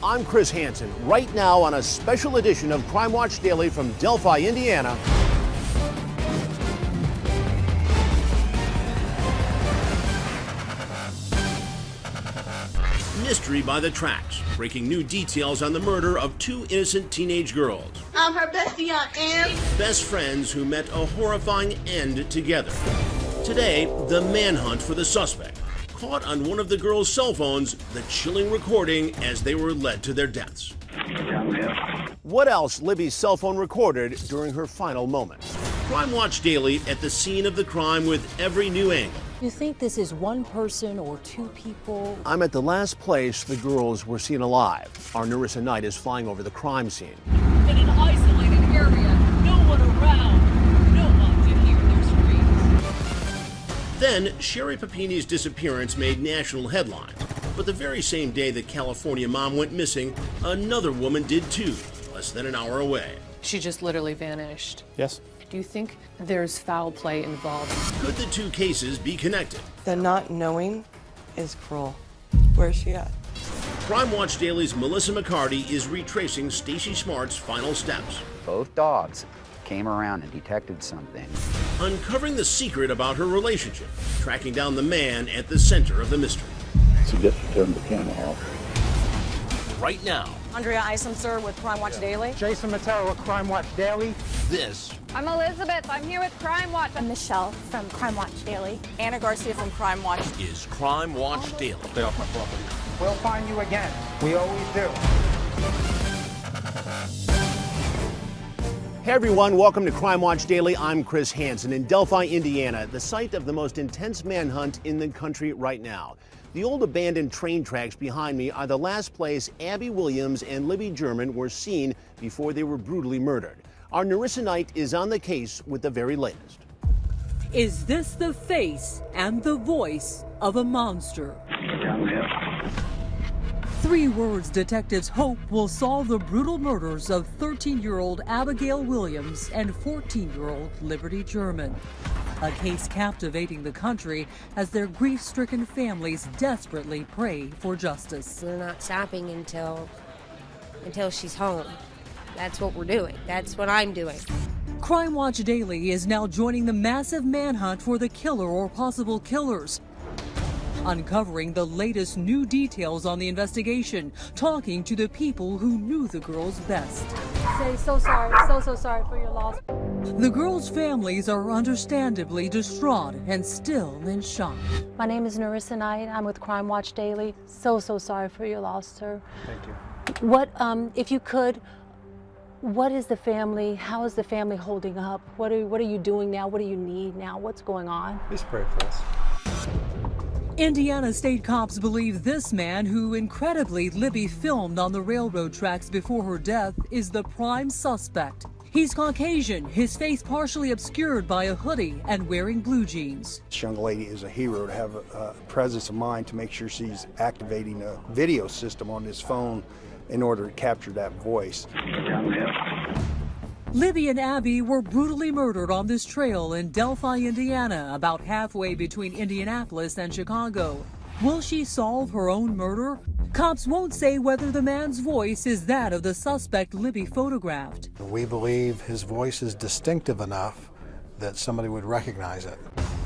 I'm Chris Hansen, right now on a special edition of Crime Watch Daily from Delphi, Indiana. Mystery by the tracks, breaking new details on the murder of two innocent teenage girls. I'm her bestie, Aunt Ann. Best friends who met a horrifying end together. Today, the manhunt for the suspect. Caught on one of the girls' cell phones, the chilling recording as they were led to their deaths. What else Libby's cell phone recorded during her final moments? Crime Watch Daily at the scene of the crime with every new angle. You think this is one person or two people? I'm at the last place the girls were seen alive. Our Narissa Knight is flying over the crime scene. In an isolated area, no one around. No one can hear their screams. Then, Sherri Papini's disappearance made national headlines. But the very same day that California mom went missing, another woman did too, less than an hour away. She just literally vanished. Yes. Do you think there's foul play involved? Could the two cases be connected? The not knowing is cruel. Where's she at? Crime Watch Daily's Melissa McCarty is retracing Stacy Smart's final steps. Both dogs came around and detected something. Uncovering the secret about her relationship, tracking down the man at the center of the mystery. I suggest you turn the camera off. Right now, Andrea Isom, sir, with Crime Watch Daily. Jason Matera with Crime Watch Daily. this I'm Elizabeth. I'm here with Crime Watch. I'm Michelle from Crime Watch Daily. Anna Garcia from Crime Watch. is Crime Watch Daily. Stay off my property. We'll find you again. We always do. Hey everyone, welcome to Crime Watch Daily. I'm Chris Hansen in Delphi, Indiana, the site of the most intense manhunt in the country right now. The old abandoned train tracks behind me are the last place Abby Williams and Libby German were seen before they were brutally murdered. Our Narissa Knight is on the case with the very latest. Is this the face and the voice of a monster? 3 words detectives hope will solve the brutal murders of 13-year-old Abigail Williams and 14-year-old Liberty German. A case captivating the country as their grief-stricken families desperately pray for justice. We're not stopping until she's home. That's what we're doing. That's what I'm doing. Crime Watch Daily is now joining the massive manhunt for the killer or possible killers. Uncovering the latest new details on the investigation, talking to the people who knew the girls best. Say so sorry for your loss. The girls' families are understandably distraught and still in shock. My name is Narissa Knight. I'm with Crime Watch Daily. So sorry for your loss, sir. Thank you. What, if you could, what is the family, how is the family holding up? What are you doing now? What do you need now? What's going on? Please pray for us. Indiana state cops believe this man, who incredibly Libby filmed on the railroad tracks before her death, is the prime suspect. He's Caucasian, his face partially obscured by a hoodie and wearing blue jeans. This young lady is a hero to have a presence of mind to make sure she's activating a video system on his phone in order to capture that voice. Libby and Abby were brutally murdered on this trail in Delphi, Indiana, about halfway between Indianapolis and Chicago. Will she solve her own murder? Cops won't say whether the man's voice is that of the suspect Libby photographed. We believe his voice is distinctive enough that somebody would recognize it.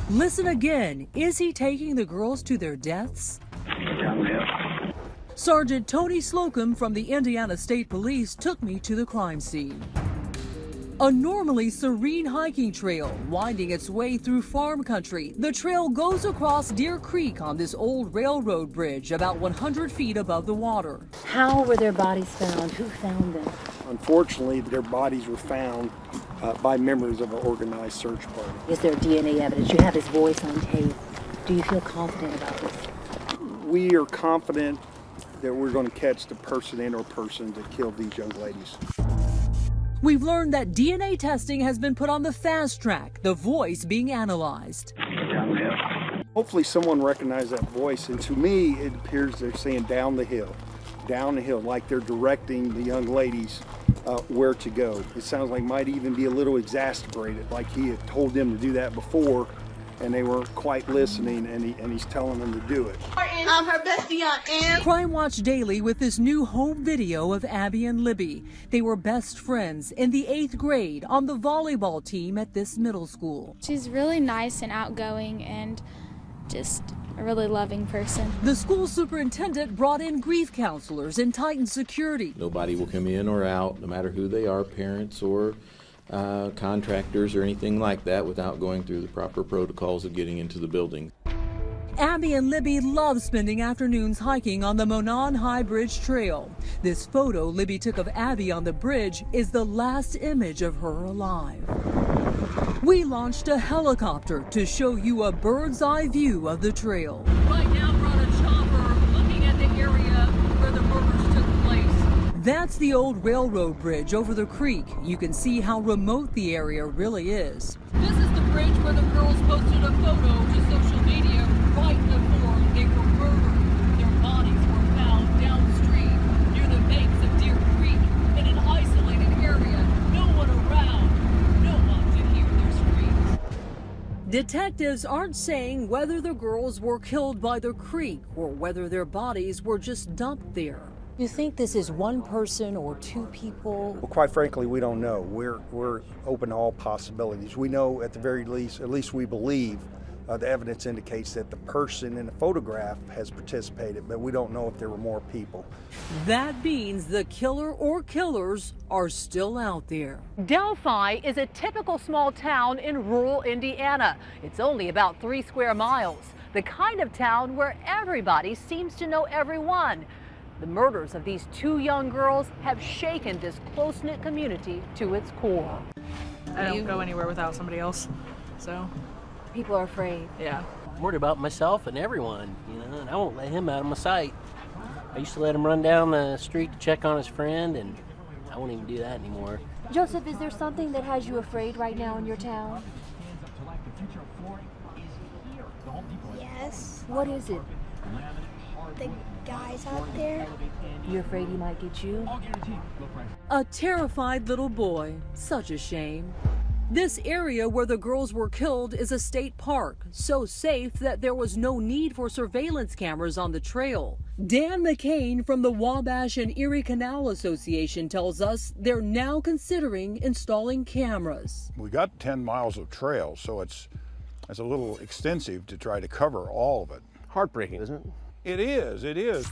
Listen again. Is he taking the girls to their deaths? Sergeant Tony Slocum from the Indiana State Police took me to the crime scene. A normally serene hiking trail winding its way through farm country. The trail goes across Deer Creek on this old railroad bridge about 100 feet above the water. How were their bodies found? Who found them? Unfortunately, their bodies were found by members of an organized search party. Is there DNA evidence? You have his voice on tape. Do you feel confident about this? We are confident that we're going to catch the person and or persons that killed these young ladies. We've learned that DNA testing has been put on the fast track, the voice being analyzed. Hopefully someone recognized that voice, and to me it appears they're saying down the hill, like they're directing the young ladies where to go. It sounds like might even be a little exasperated, like he had told them to do that before and they weren't quite listening, and he's telling them to do it. I'm her bestie Aunt Em. Crime Watch Daily with this new home video of Abby and Libby. They were best friends in the 8th grade on the volleyball team at this middle school. She's really nice and outgoing and just a really loving person. The school superintendent brought in grief counselors and tightened security. Nobody will come in or out, no matter who they are, parents or contractors or anything like that, without going through the proper protocols of getting into the building. Abby and Libby love spending afternoons hiking on the Monon High Bridge Trail. This photo Libby took of Abby on the bridge is the last image of her alive. We launched a helicopter to show you a bird's eye view of the trail. Right now we're on a chopper looking at the area where the murders took place. That's the old railroad bridge over the creek. You can see how remote the area really is. This is the bridge where the girls posted a photo to social media right before they were murdered. Their bodies were found downstream near the banks of Deer Creek in an isolated area. No one around. No one to hear their screams. Detectives aren't saying whether the girls were killed by the creek or whether their bodies were just dumped there. You think this is one person or two people? Well, quite frankly, we don't know. We're open to all possibilities. We know at the very least, at least we believe, the evidence indicates that the person in the photograph has participated, but we don't know if there were more people. That means the killer or killers are still out there. Delphi is a typical small town in rural Indiana. It's only about 3 square miles, the kind of town where everybody seems to know everyone. The murders of these 2 young girls have shaken this close-knit community to its core. I don't go anywhere without somebody else, so. People are afraid. Yeah. I'm worried about myself and everyone, and I won't let him out of my sight. I used to let him run down the street to check on his friend, and I won't even do that anymore. Joseph, is there something that has you afraid right now in your town? Yes. What is it? The guys out there. You're afraid he might get you? A terrified little boy. Such a shame. This area where the girls were killed is a state park, so safe that there was no need for surveillance cameras on the trail. Dan McCain from the Wabash and Erie Canal Association tells us they're now considering installing cameras. We got 10 miles of trail, so it's a little extensive to try to cover all of it. Heartbreaking, isn't it? It is, it is.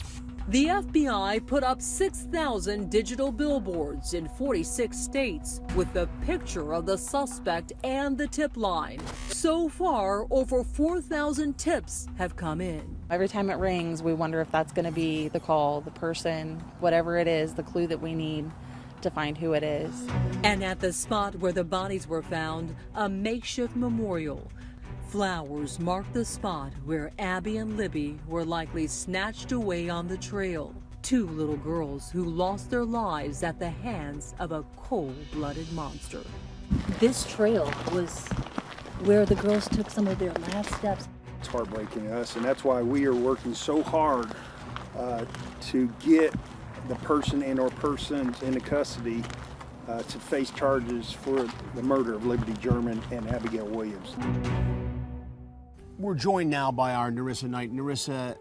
The FBI put up 6,000 digital billboards in 46 states with the picture of the suspect and the tip line. So far, over 4,000 tips have come in. Every time it rings, we wonder if that's going to be the call, the person, whatever it is, the clue that we need to find who it is. And at the spot where the bodies were found, a makeshift memorial. Flowers mark the spot where Abby and Libby were likely snatched away on the trail. 2 little girls who lost their lives at the hands of a cold-blooded monster. This trail was where the girls took some of their last steps. It's heartbreaking to us, and that's why we are working so hard to get the person and or persons into custody to face charges for the murder of Liberty German and Abigail Williams. We're joined now by our Narissa Knight. Narissa,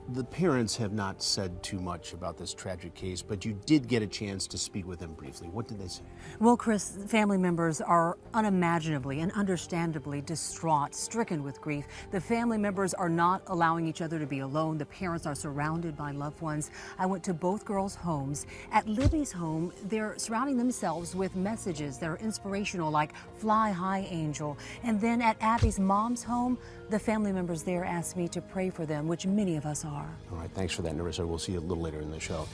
the parents have not said too much about this tragic case, but you did get a chance to speak with them briefly. What did they say? Well, Chris, family members are unimaginably and understandably distraught, stricken with grief. The family members are not allowing each other to be alone. The parents are surrounded by loved ones. I went to both girls' homes. At Libby's home, they're surrounding themselves with messages that are inspirational, like "Fly high, angel." And then at Abby's mom's home, the family members there asked me to pray for them, which many of us are. All right, thanks for that, Narissa. We'll see you a little later in the show.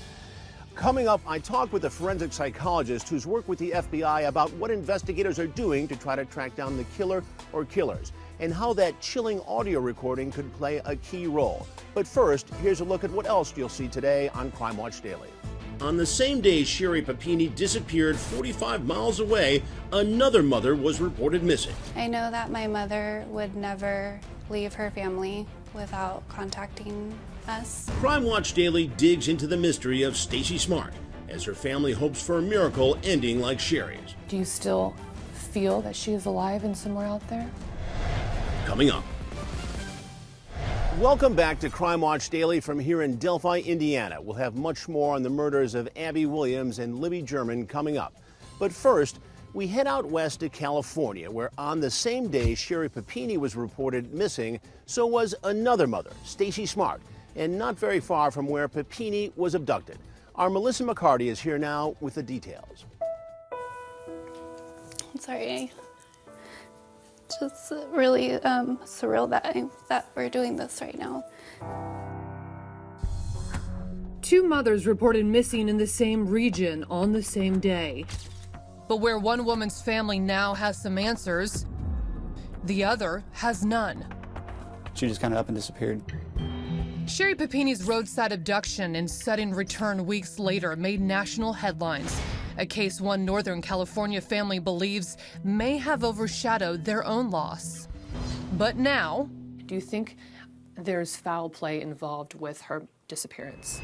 Coming up, I talked with a forensic psychologist who's worked with the FBI about what investigators are doing to try to track down the killer or killers, and how that chilling audio recording could play a key role. But first, here's a look at what else you'll see today on Crime Watch Daily. On the same day Sherri Papini disappeared 45 miles away, another mother was reported missing. I know that my mother would never leave her family without contacting us. Crime Watch Daily digs into the mystery of Stacy Smart as her family hopes for a miracle ending like Sherri's. Do you still feel that she is alive and somewhere out there? coming up. Welcome back to Crime Watch Daily from here in Delphi, Indiana. We'll have much more on the murders of Abby Williams and Libby German coming up. But first, we head out west to California, where on the same day Sherri Papini was reported missing, so was another mother, Stacy Smart, and not very far from where Papini was abducted. Our Melissa McCarty is here now with the details. Sorry. Just really surreal that we're doing this right now. Two mothers reported missing in the same region on the same day. But where one woman's family now has some answers, the other has none. She just kind of up and disappeared. Sherri Papini's roadside abduction and sudden return weeks later made national headlines. A case one Northern California family believes may have overshadowed their own loss. But now, Do you think there's foul play involved with her disappearance?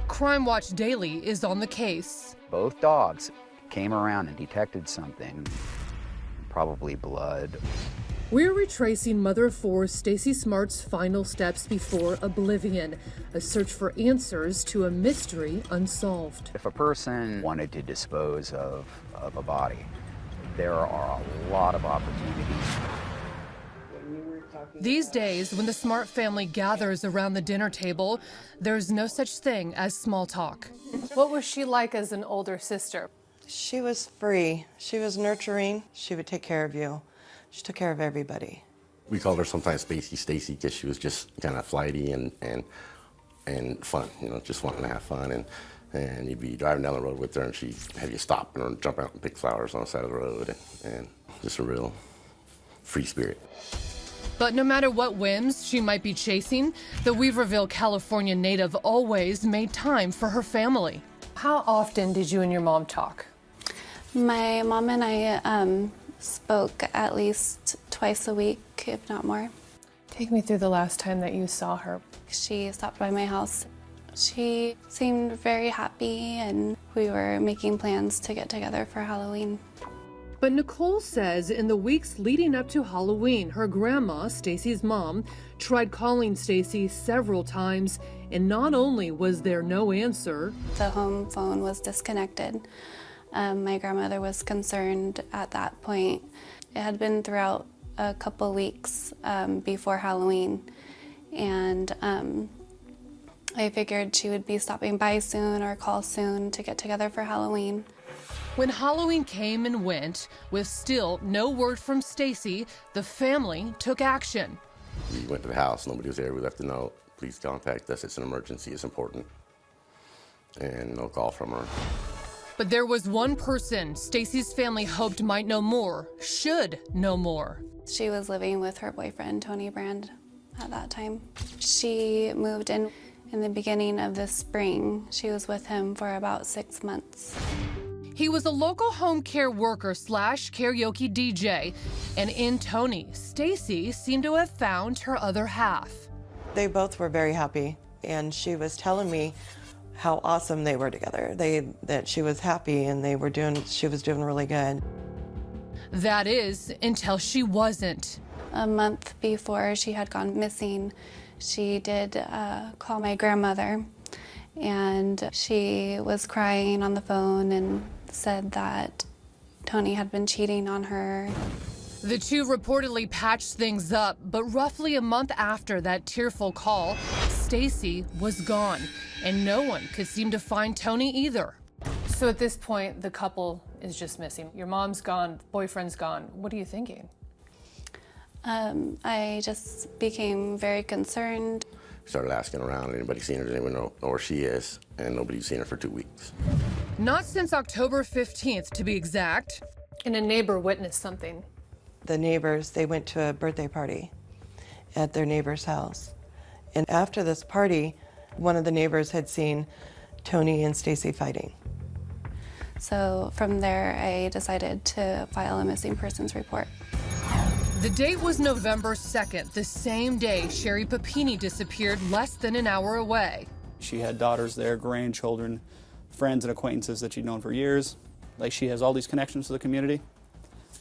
Crime Watch Daily is on the case. Both dogs came around and detected something, probably blood. We're retracing mother of four Stacy Smart's final steps before oblivion, a search for answers to a mystery unsolved. If a person wanted to dispose of a body, there are a lot of opportunities. These days, when the Smart family gathers around the dinner table, there's no such thing as small talk. What was she like as an older sister? She was free. She was nurturing. She would take care of you. She took care of everybody. We called her sometimes Spacey Stacy because she was just kind of flighty and fun, you know, just wanting to have fun. And you'd be driving down the road with her and she'd have you stop and jump out and pick flowers on the side of the road and just a real free spirit. But no matter what whims she might be chasing, the Weaverville, California native always made time for her family. How often did you and your mom talk? My mom and I spoke at least twice a week, if not more. Take me through the last time that you saw her. She stopped by my house. She seemed very happy, and we were making plans to get together for Halloween. But Nicole says in the weeks leading up to Halloween, her grandma, Stacy's mom, tried calling Stacy several times, and not only was there no answer, the home phone was disconnected. My grandmother was concerned at that point. It had been throughout a couple weeks before Halloween, and I figured she would be stopping by soon or call soon to get together for Halloween. When Halloween came and went, with still no word from Stacy, the family took action. We went to the house, nobody was there, we left a note, please contact us, it's an emergency, it's important. And no call from her. But there was one person Stacy's family hoped might know more, should know more. She was living with her boyfriend, Tony Brand, at that time. She moved in the beginning of the spring. She was with him for about 6 months. He was a local home care worker / karaoke DJ, and in Tony, Stacy seemed to have found her other half. They both were very happy, and she was telling me how awesome they were together. That she was happy and she was doing really good. That is, until she wasn't. A month before she had gone missing, she did call my grandmother, and she was crying on the phone and said that Tony had been cheating on her. The two reportedly patched things up, but roughly a month after that tearful call, Stacy was gone, and no one could seem to find Tony either. So at this point, the couple is just missing. Your mom's gone, boyfriend's gone. What are you thinking? I just became very concerned. Started asking around, anybody seen her, does anyone know where she is? And nobody's seen her for 2 weeks. Not since October 15th, to be exact. And a neighbor witnessed something. The neighbors, they went to a birthday party at their neighbor's house. And after this party, one of the neighbors had seen Tony and Stacy fighting. So from there, I decided to file a missing persons report. The date was November 2nd, the same day Sherri Papini disappeared less than an hour away. She had daughters there, grandchildren, friends and acquaintances that she'd known for years. Like, she has all these connections to the community,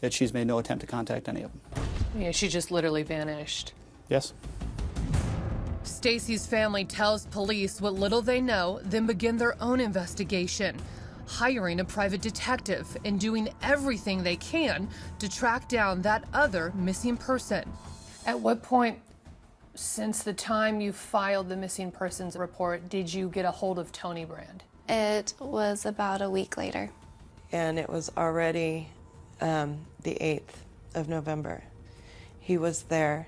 yet she's made no attempt to contact any of them. Yeah, she just literally vanished. Yes. Stacy's family tells police what little they know, then begin their own investigation, hiring a private detective and doing everything they can to track down that other missing person. At what point, since the time you filed the missing persons report, did you get a hold of Tony Brand? It was about a week later. And it was already the 8th of November. He was there.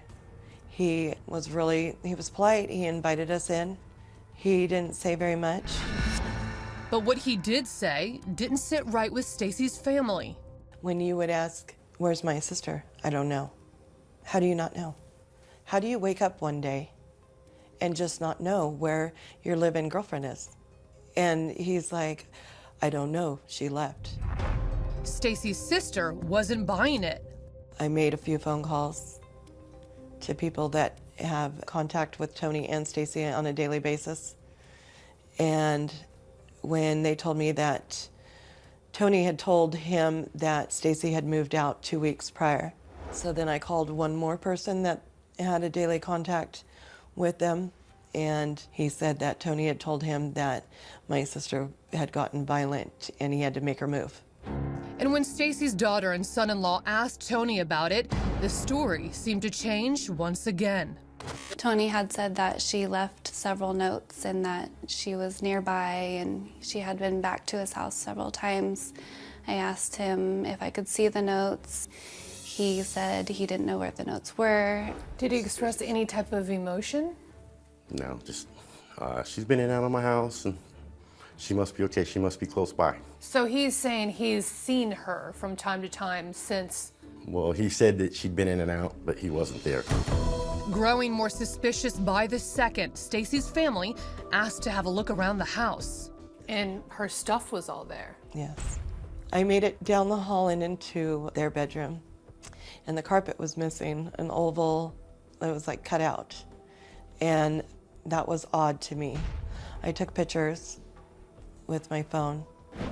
He was polite. He invited us in. He didn't say very much. But what he did say didn't sit right with Stacy's family. When you would ask, "Where's my sister?" "I don't know." How do you not know? How do you wake up one day and just not know where your live-in girlfriend is? And he's like, "I don't know, she left." Stacy's sister wasn't buying it. I made a few phone calls to people that have contact with Tony and Stacy on a daily basis. And when they told me that Tony had told him that Stacy had moved out 2 weeks prior. So then I called one more person that had a daily contact with them, and he said that Tony had told him that my sister had gotten violent and he had to make her move. And when Stacy's daughter and son-in-law asked Tony about it, the story seemed to change once again. Tony had said that she left several notes and that she was nearby and she had been back to his house several times. I asked him if I could see the notes. He said he didn't know where the notes were. Did he express any type of emotion? No, just she's been in and out of my house, and she must be okay. She must be close by. So he's saying he's seen her from time to time since... Well, he said that she'd been in and out, but he wasn't there. Growing more suspicious by the second, Stacy's family asked to have a look around the house. And her stuff was all there. Yes. I made it down the hall and into their bedroom. And the carpet was missing, an oval that was like cut out. And that was odd to me. I took pictures with my phone.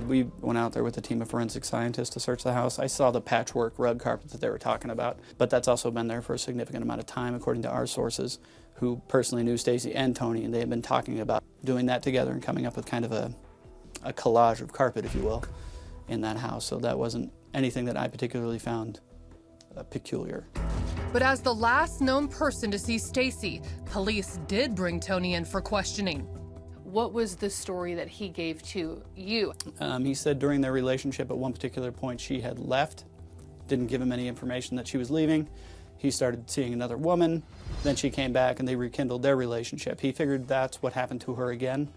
We went out there with a team of forensic scientists to search the house. I saw the patchwork rug carpet that they were talking about, but that's also been there for a significant amount of time, according to our sources, who personally knew Stacy and Tony, and they had been talking about doing that together and coming up with kind of a collage of carpet, if you will, in that house. So that wasn't anything that I particularly found peculiar. But as the last known person to see Stacy, police did bring Tony in for questioning. What was the story that he gave to you? He said during their relationship at one particular point she had left, didn't give him any information that she was leaving. He started seeing another woman, then she came back and they rekindled their relationship. He figured that's what happened to her again.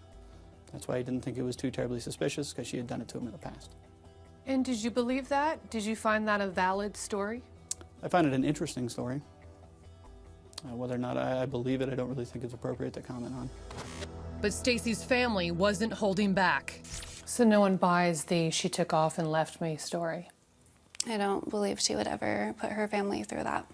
That's why he didn't think it was too terribly suspicious, because she had done it to him in the past. And did you believe that? Did you find that a valid story? I find it an interesting story. Whether or not I believe it, I don't really think it's appropriate to comment on. But Stacy's family wasn't holding back. So no one buys the "she took off and left me" story? I don't believe she would ever put her family through that.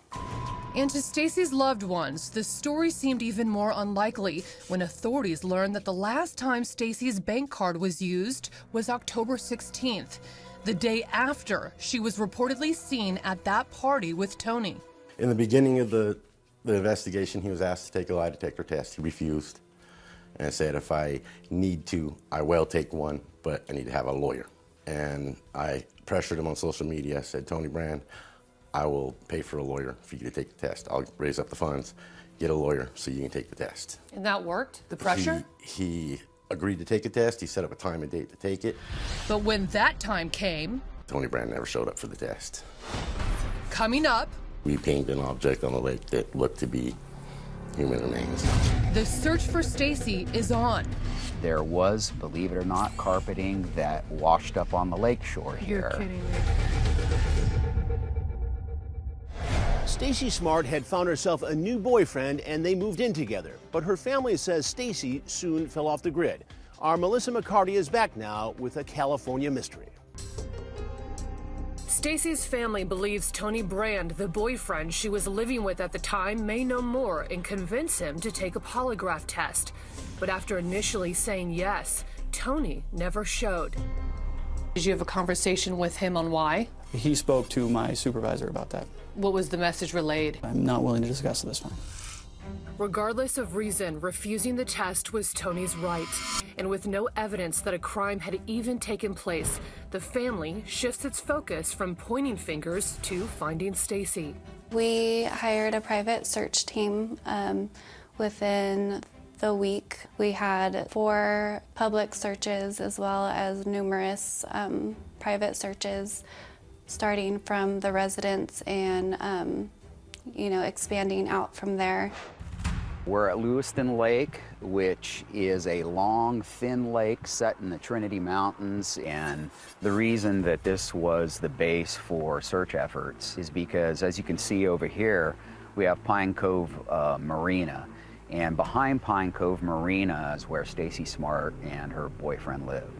And to Stacy's loved ones, the story seemed even more unlikely when authorities learned that the last time Stacy's bank card was used was October 16th, the day after she was reportedly seen at that party with Tony. In the beginning of the investigation, he was asked to take a lie detector test. He refused and said, if I need to, I will take one, but I need to have a lawyer. And I pressured him on social media. I said, Tony Brand, I will pay for a lawyer for you to take the test. I'll raise up the funds, get a lawyer so you can take the test. And that worked? The pressure? He agreed to take a test. He set up a time and date to take it. But when that time came... Tony Brand never showed up for the test. Coming up... We pinged an object on the lake that looked to be human remains. The search for Stacy is on. There was, believe it or not, carpeting that washed up on the lakeshore here. You're kidding me. Stacy Smart had found herself a new boyfriend and they moved in together. But her family says Stacy soon fell off the grid. Our Melissa McCarty is back now with a California mystery. Stacy's family believes Tony Brand, the boyfriend she was living with at the time, may know more and convince him to take a polygraph test. But after initially saying yes, Tony never showed. Did you have a conversation with him on why? He spoke to my supervisor about that. What was the message relayed? I'm not willing to discuss this one. Regardless of reason, refusing the test was Tony's right. And with no evidence that a crime had even taken place, the family shifts its focus from pointing fingers to finding Stacy. We hired a private search team. Within the week, we had 4 public searches as well as numerous private searches, starting from the residence and expanding out from there. We're at Lewiston Lake, which is a long, thin lake set in the Trinity Mountains. And the reason that this was the base for search efforts is because, as you can see over here, we have Pine Cove Marina. And behind Pine Cove Marina is where Stacy Smart and her boyfriend lived.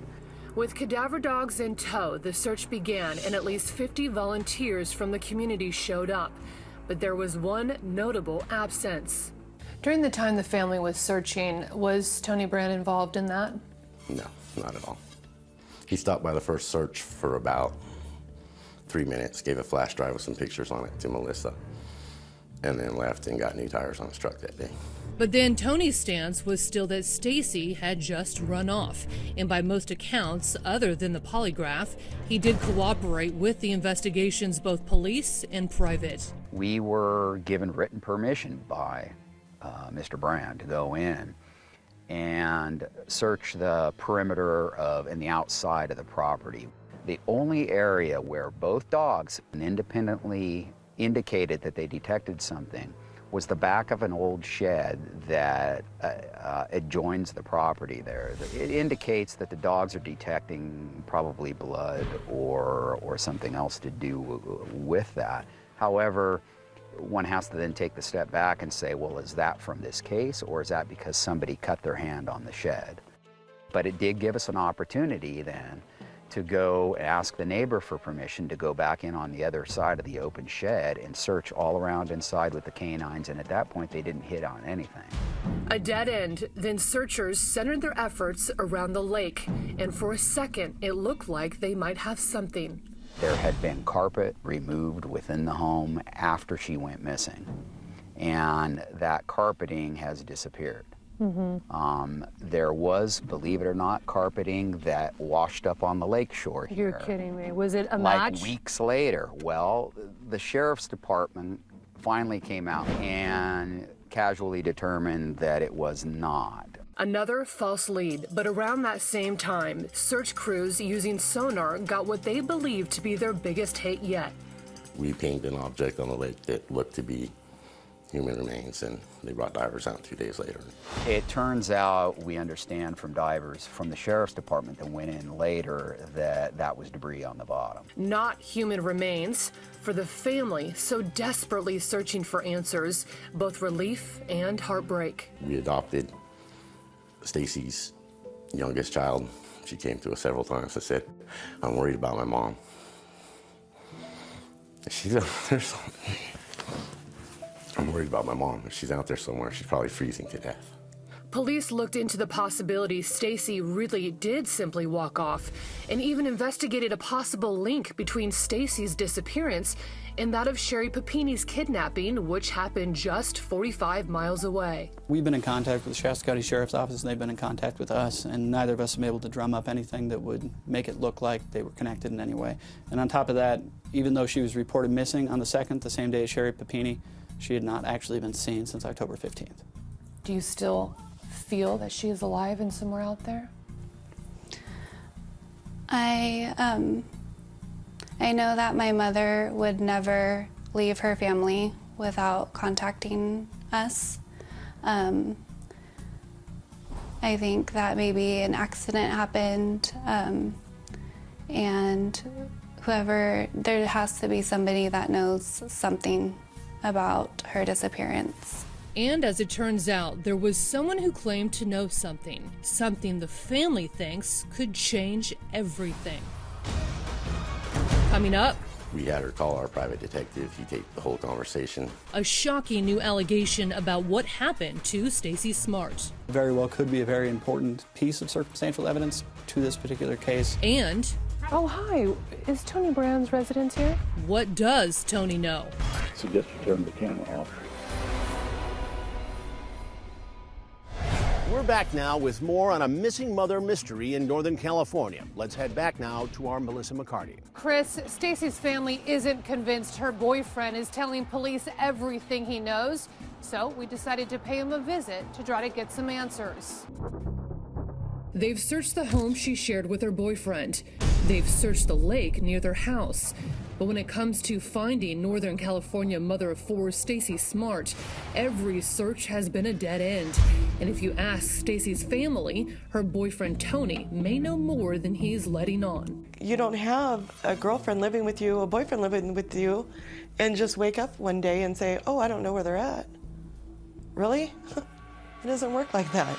With cadaver dogs in tow, the search began, and at least 50 volunteers from the community showed up. But there was one notable absence. During the time the family was searching, was Tony Brand involved in that? No, not at all. He stopped by the first search for about 3 minutes, gave a flash drive with some pictures on it to Melissa, and then left and got new tires on his truck that day. But then Tony's stance was still that Stacy had just run off. And by most accounts, other than the polygraph, he did cooperate with the investigations, both police and private. We were given written permission by Mr. Brand to go in and search the perimeter of and the outside of the property. The only area where both dogs independently indicated that they detected something was the back of an old shed that adjoins the property there. It indicates that the dogs are detecting probably blood or something else to do with that. However, one has to then take the step back and say, well, is that from this case, or is that because somebody cut their hand on the shed? But it did give us an opportunity then to go ask the neighbor for permission to go back in on the other side of the open shed and search all around inside with the canines, and at that point they didn't hit on anything. A dead end, then searchers centered their efforts around the lake, and for a second it looked like they might have something. There had been carpet removed within the home after she went missing, and that carpeting has disappeared. There was, believe it or not, carpeting that washed up on the lake shore here. You're kidding me. Was it a like match? Weeks later. Well, the sheriff's department finally came out and casually determined that it was not. Another false lead, but around that same time, search crews using sonar got what they believed to be their biggest hit yet. We pinged an object on the lake that looked to be human remains, and they brought divers out 2 days later. It turns out, we understand from divers from the sheriff's department that went in later, that was debris on the bottom. Not human remains. For the family so desperately searching for answers, both relief and heartbreak. We adopted Stacy's youngest child. She came to us several times and said, I'm worried about my mom. She's out there somewhere. I'm worried about my mom. If she's out there somewhere, she's probably freezing to death. Police looked into the possibility Stacy really did simply walk off, and even investigated a possible link between Stacy's disappearance and that of Sherri Papini's kidnapping, which happened just 45 miles away. We've been in contact with the Shasta County Sheriff's Office, and they've been in contact with us, and neither of us have been able to drum up anything that would make it look like they were connected in any way. And on top of that, even though she was reported missing on the 2nd, the same day as Sherri Papini, she had not actually been seen since October 15th. Do you still feel that she is alive and somewhere out there? I know that my mother would never leave her family without contacting us. I think that maybe an accident happened, and there has to be somebody that knows something about her disappearance. And as it turns out, there was someone who claimed to know something the family thinks could change everything. Coming up, We had her call our private detective. He taped the whole conversation. a shocking new allegation about what happened to Stacy Smart. Very well could be a very important piece of circumstantial evidence to this particular case. And Oh, hi. Is Tony Brand's residence here? What does Tony know? I suggest you turn the camera off. We're back now with more on a missing mother mystery in Northern California. Let's head back now to our Melissa McCarty. Chris, Stacy's family isn't convinced her boyfriend is telling police everything he knows, so we decided to pay him a visit to try to get some answers. They've searched the home she shared with her boyfriend. They've searched the lake near their house. But when it comes to finding Northern California mother of four Stacy Smart, every search has been a dead end. And if you ask Stacy's family, her boyfriend Tony may know more than he's letting on. You don't have a girlfriend living with you, a boyfriend living with you, and just wake up one day and say, oh, I don't know where they're at. Really? It doesn't work like that.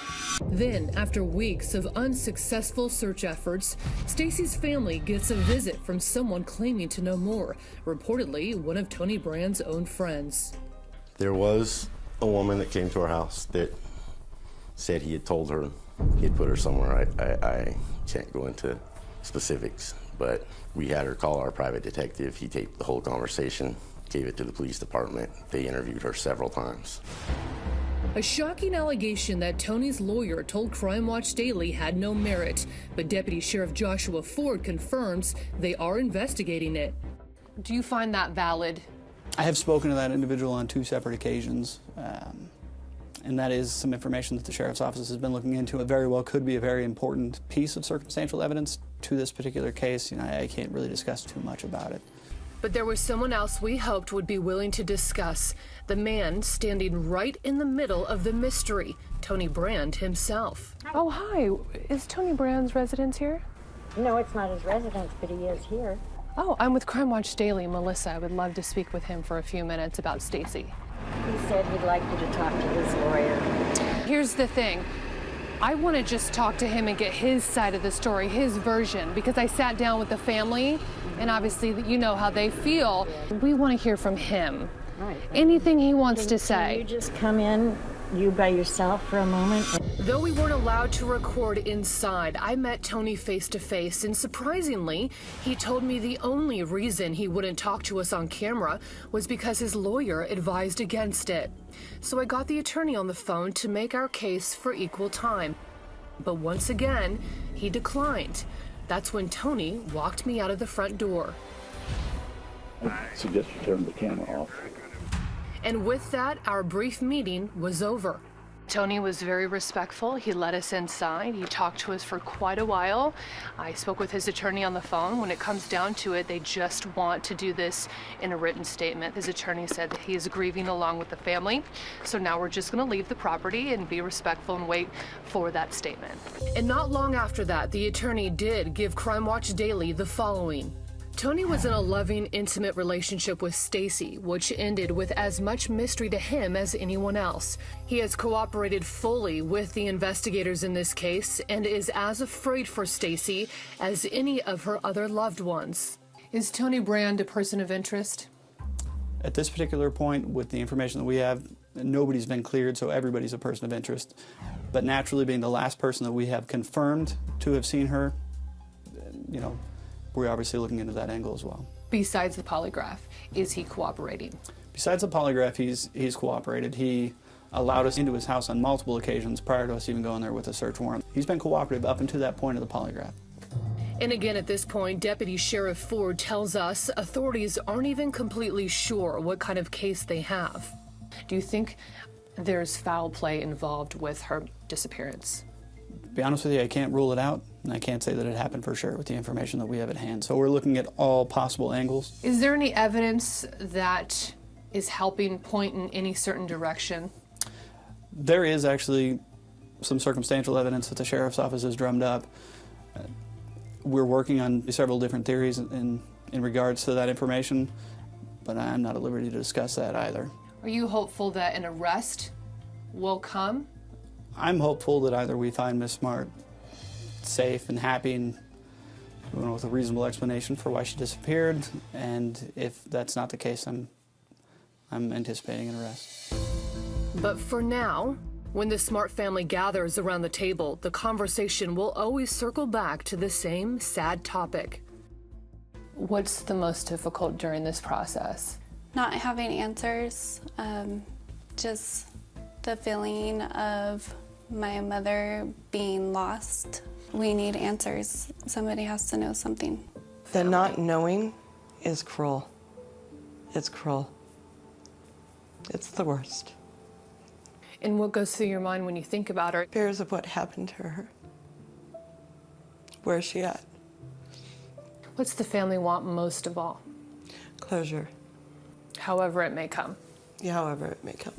Then, after weeks of unsuccessful search efforts, Stacy's family gets a visit from someone claiming to know more, reportedly one of Tony Brand's own friends. There was a woman that came to our house that said he had told her he had put her somewhere. I can't go into specifics, but we had her call our private detective. He taped the whole conversation, gave it to the police department. They interviewed her several times. A shocking allegation that Tony's lawyer told Crime Watch Daily had no merit, but Deputy Sheriff Joshua Ford confirms they are investigating it. Do you find that valid? I have spoken to that individual on 2 separate occasions, and that is some information that the Sheriff's Office has been looking into. It very well could be a very important piece of circumstantial evidence to this particular case. I can't really discuss too much about it. But there was someone else we hoped would be willing to discuss, the man standing right in the middle of the mystery, Tony Brand himself. Oh, hi. Is Tony Brand's residence here? No, it's not his residence, but he is here. Oh, I'm with Crime Watch Daily, Melissa. I would love to speak with him for a few minutes about Stacy. He said he'd like you to talk to his lawyer. Here's the thing. I want to just talk to him and get his side of the story, his version, because I sat down with the family, and obviously you know how they feel. We want to hear from him. Right. Anything he wants to say. Can you just come in, you by yourself, for a moment? Though we weren't allowed to record inside, I met Tony face to face, and surprisingly, he told me the only reason he wouldn't talk to us on camera was because his lawyer advised against it. So I got the attorney on the phone to make our case for equal time. But once again, he declined. That's when Tony walked me out of the front door. I suggest you turn the camera off. And with that, our brief meeting was over. Tony was very respectful. He let us inside. He talked to us for quite a while. I spoke with his attorney on the phone. When it comes down to it, they just want to do this in a written statement. His attorney said that he is grieving along with the family. So now we're just going to leave the property and be respectful and wait for that statement. And not long after that, the attorney did give Crime Watch Daily the following. Tony was in a loving, intimate relationship with Stacy, which ended with as much mystery to him as anyone else. He has cooperated fully with the investigators in this case and is as afraid for Stacy as any of her other loved ones. Is Tony Brand a person of interest? At this particular point, with the information that we have, nobody's been cleared, so everybody's a person of interest. But naturally, being the last person that we have confirmed to have seen her, we're obviously looking into that angle as well. Besides the polygraph, is he cooperating? Besides the polygraph, he's cooperated. He allowed us into his house on multiple occasions prior to us even going there with a search warrant. He's been cooperative up until that point of the polygraph. And again, at this point, Deputy Sheriff Ford tells us authorities aren't even completely sure what kind of case they have. Do you think there's foul play involved with her disappearance? To be honest with you, I can't rule it out, and I can't say that it happened for sure with the information that we have at hand. So we're looking at all possible angles. Is there any evidence that is helping point in any certain direction? There is actually some circumstantial evidence that the Sheriff's Office has drummed up. We're working on several different theories in regards to that information, but I'm not at liberty to discuss that either. Are you hopeful that an arrest will come? I'm hopeful that either we find Miss Smart safe and happy and with a reasonable explanation for why she disappeared, and if that's not the case, I'm anticipating an arrest. But for now, when the Smart family gathers around the table, the conversation will always circle back to the same sad topic. What's the most difficult during this process? Not having answers, just the feeling of my mother being lost. We need answers. Somebody has to know something. The not knowing is cruel. It's cruel. It's the worst. And what goes through your mind when you think about her? Fears of what happened to her. Where is she at? What's the family want most of all? Closure. However it may come. Yeah, however it may come.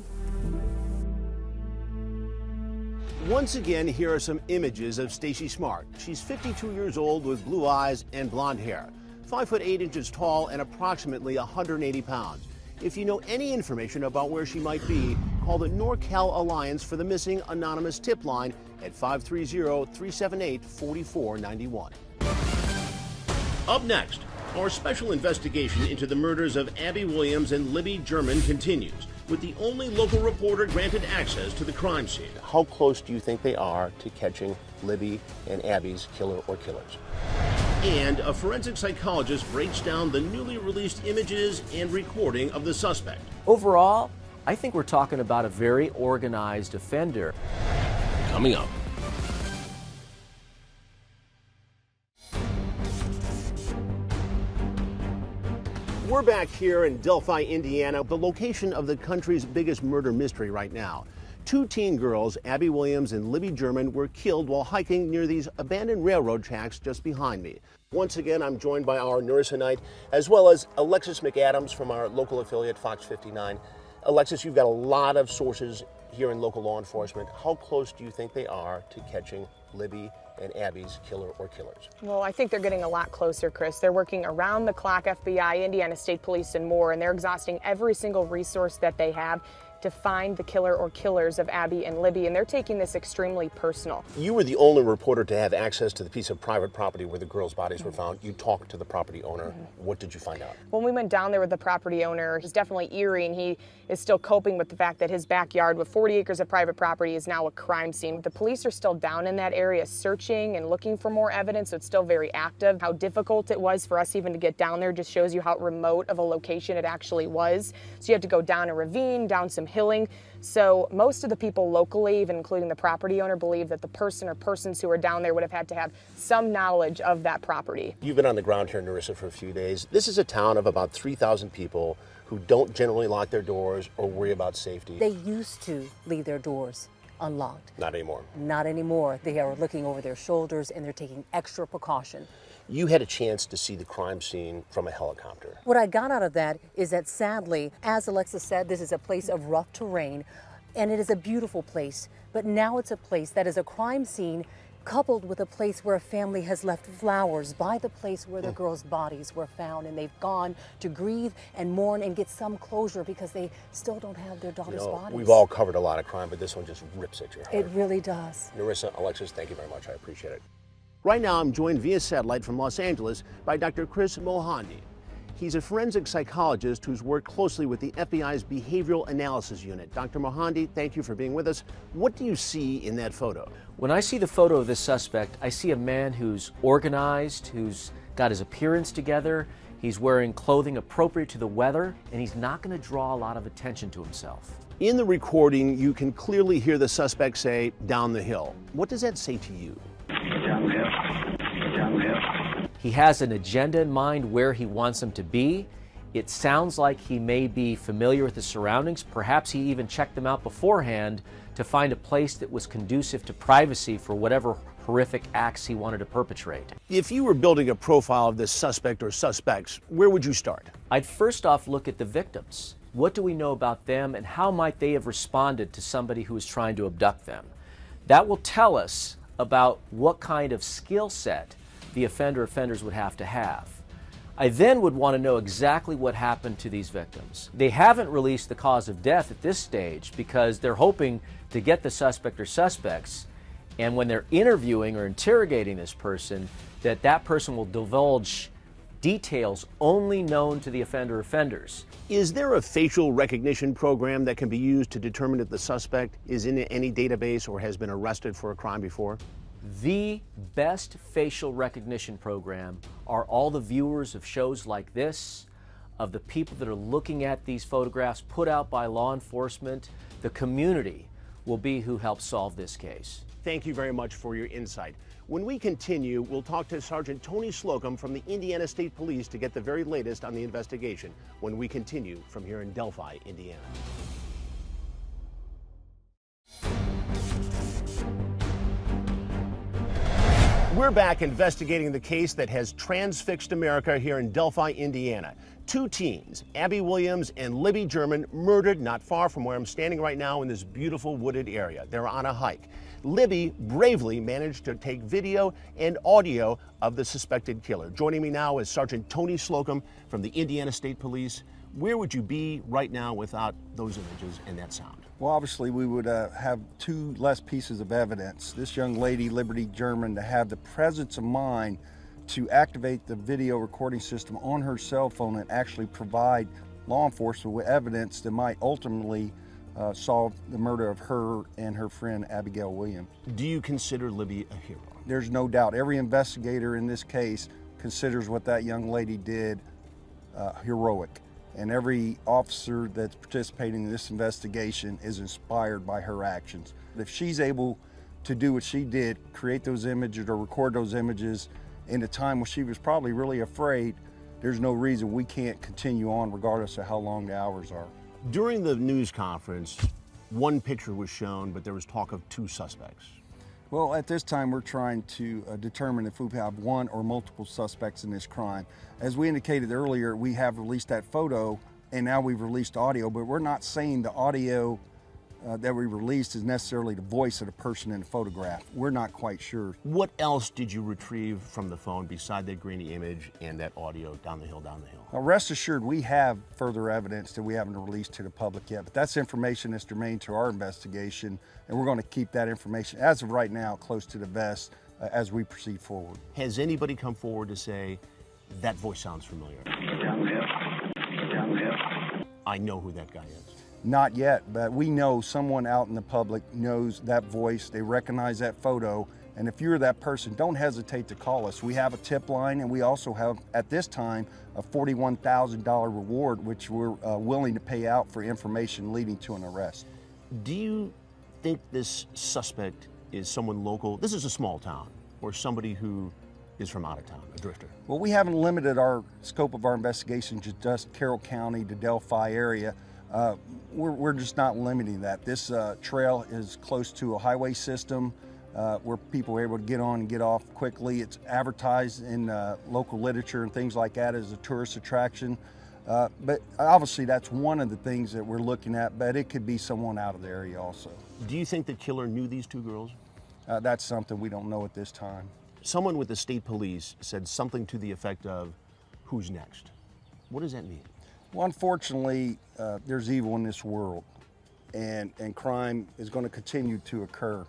Once again, here are some images of Stacy Smart. She's 52 years old with blue eyes and blonde hair, 5 foot 8 inches tall and approximately 180 pounds. If you know any information about where she might be, call the NorCal Alliance for the Missing Anonymous tip line at 530-378-4491. Up next, our special investigation into the murders of Abby Williams and Libby German continues, with the only local reporter granted access to the crime scene. How close do you think they are to catching Libby and Abby's killer or killers? And a forensic psychologist breaks down the newly released images and recording of the suspect. Overall, I think we're talking about a very organized offender. Coming up. We're back here in Delphi, Indiana, the location of the country's biggest murder mystery right now. 2 teen girls, Abby Williams and Libby German, were killed while hiking near these abandoned railroad tracks just behind me. Once again, I'm joined by our nurse tonight, as well as Alexis McAdams from our local affiliate, Fox 59. Alexis, you've got a lot of sources here in local law enforcement. How close do you think they are to catching Libby and Abby's killer or killers? Well, I think they're getting a lot closer, Chris. They're working around the clock, FBI, Indiana State Police, and more, and they're exhausting every single resource that they have to find the killer or killers of Abby and Libby, and they're taking this extremely personal. You were the only reporter to have access to the piece of private property where the girls' bodies were found. You talked to the property owner. What did you find out? When we went down there with the property owner, he's definitely eerie, and he is still coping with the fact that his backyard with 40 acres of private property is now a crime scene. The police are still down in that area searching and looking for more evidence, so it's still very active. How difficult it was for us even to get down there just shows you how remote of a location it actually was. So you have to go down a ravine, down some hilling. So most of the people locally, even including the property owner, believe that the person or persons who are down there would have had to have some knowledge of that property. You've been on the ground here in Narissa for a few days. This is a town of about 3,000 people who don't generally lock their doors or worry about safety. They used to leave their doors unlocked. Not anymore. Not anymore. They are looking over their shoulders and they're taking extra precaution. You had a chance to see the crime scene from a helicopter. What I got out of that is that sadly, as Alexa said, this is a place of rough terrain, and it is a beautiful place. But now it's a place that is a crime scene coupled with a place where a family has left flowers by the place where the girls' bodies were found, and they've gone to grieve and mourn and get some closure because they still don't have their daughter's bodies. We've all covered a lot of crime, but this one just rips at your heart. It really does. Narissa, Alexis, thank you very much. I appreciate it. Right now, I'm joined via satellite from Los Angeles by Dr. Chris Mohandi. He's a forensic psychologist who's worked closely with the FBI's Behavioral Analysis Unit. Dr. Mohandi, thank you for being with us. What do you see in that photo? When I see the photo of this suspect, I see a man who's organized, who's got his appearance together, he's wearing clothing appropriate to the weather, and he's not going to draw a lot of attention to himself. In the recording, you can clearly hear the suspect say, "down the hill." What does that say to you? He has an agenda in mind where he wants him to be. It sounds like he may be familiar with the surroundings. Perhaps he even checked them out beforehand to find a place that was conducive to privacy for whatever horrific acts he wanted to perpetrate. If you were building a profile of this suspect or suspects, where would you start? I'd first off look at the victims. What do we know about them, and how might they have responded to somebody who is trying to abduct them? That will tell us about what kind of skill set the offenders would have to have. I then would want to know exactly what happened to these victims. They haven't released the cause of death at this stage because they're hoping to get the suspect or suspects, and when they're interviewing or interrogating this person, that person will divulge details only known to the offenders. Is there a facial recognition program that can be used to determine if the suspect is in any database or has been arrested for a crime before? The best facial recognition program are all the viewers of shows like this, of the people that are looking at these photographs put out by law enforcement. The community will be who helps solve this case. Thank you very much for your insight. When we continue, we'll talk to Sergeant Tony Slocum from the Indiana State Police to get the very latest on the investigation when we continue from here in Delphi, Indiana. We're back investigating the case that has transfixed America here in Delphi, Indiana. Two teens, Abby Williams and Libby German, murdered not far from where I'm standing right now in this beautiful wooded area. They're on a hike. Libby bravely managed to take video and audio of the suspected killer. Joining me now is Sergeant Tony Slocum from the Indiana State Police. Where would you be right now without those images and that sound? Well, obviously, we would have two less pieces of evidence. This young lady, Liberty German, to have the presence of mind to activate the video recording system on her cell phone and actually provide law enforcement with evidence that might ultimately solve the murder of her and her friend, Abigail Williams. Do you consider Libby a hero? There's no doubt. Every investigator in this case considers what that young lady did heroic. And every officer that's participating in this investigation is inspired by her actions. If she's able to do what she did, create those images or record those images in a time when she was probably really afraid, there's no reason we can't continue on regardless of how long the hours are. During the news conference, one picture was shown, but there was talk of two suspects. Well, at this time, we're trying to determine if we have one or multiple suspects in this crime. As we indicated earlier, we have released that photo, and now we've released audio, but we're not saying the audio that we released is necessarily the voice of the person in the photograph. We're not quite sure. What else did you retrieve from the phone beside that grainy image and that audio down the hill? Now, rest assured, we have further evidence that we haven't released to the public yet, but that's information that's germane to our investigation, and we're going to keep that information, as of right now, close to the vest as we proceed forward. Has anybody come forward to say, that voice sounds familiar? I know who that guy is. Not yet, but we know someone out in the public knows that voice, they recognize that photo, and if you're that person, don't hesitate to call us. We have a tip line, and we also have, at this time, a $41,000 reward, which we're willing to pay out for information leading to an arrest. Do you think this suspect is someone local? This is a small town, or somebody who is from out of town, a drifter? Well, we haven't limited our scope of our investigation to just Carroll County, the Delphi area. We're just not limiting that. This trail is close to a highway system where people are able to get on and get off quickly. It's advertised in local literature and things like that as a tourist attraction. But obviously that's one of the things that we're looking at, but it could be someone out of the area also. Do you think the killer knew these two girls? That's something we don't know at this time. Someone with the state police said something to the effect of, who's next? What does that mean? Well, unfortunately, there's evil in this world, and crime is going to continue to occur.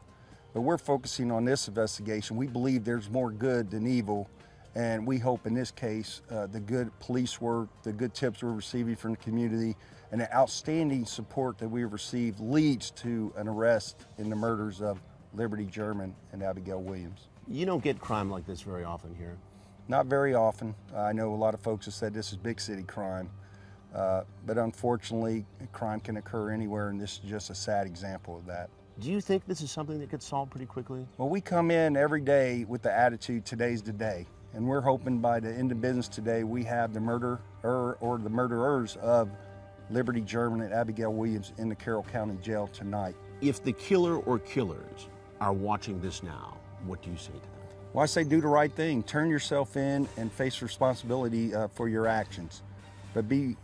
But we're focusing on this investigation. We believe there's more good than evil, and we hope in this case, the good police work, the good tips we're receiving from the community, and the outstanding support that we've received leads to an arrest in the murders of Liberty German and Abigail Williams. You don't get crime like this very often here. Not very often. I know a lot of folks have said this is big city crime. But unfortunately, crime can occur anywhere, and this is just a sad example of that. Do you think this is something that gets solved pretty quickly? Well, we come in every day with the attitude, today's the day. And we're hoping by the end of business today, we have the murderer or the murderers of Liberty German and Abigail Williams in the Carroll County Jail tonight. If the killer or killers are watching this now, what do you say to them? Well, I say do the right thing. Turn yourself in and face responsibility for your actions. But be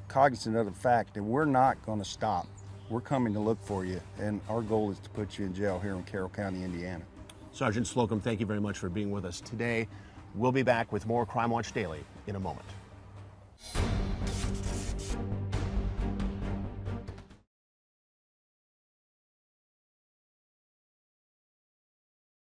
cognizant of the fact that we're not going to stop. We're coming to look for you, and our goal is to put you in jail here in Carroll County, Indiana. Sergeant Slocum, thank you very much for being with us today. We'll be back with more Crime Watch Daily in a moment.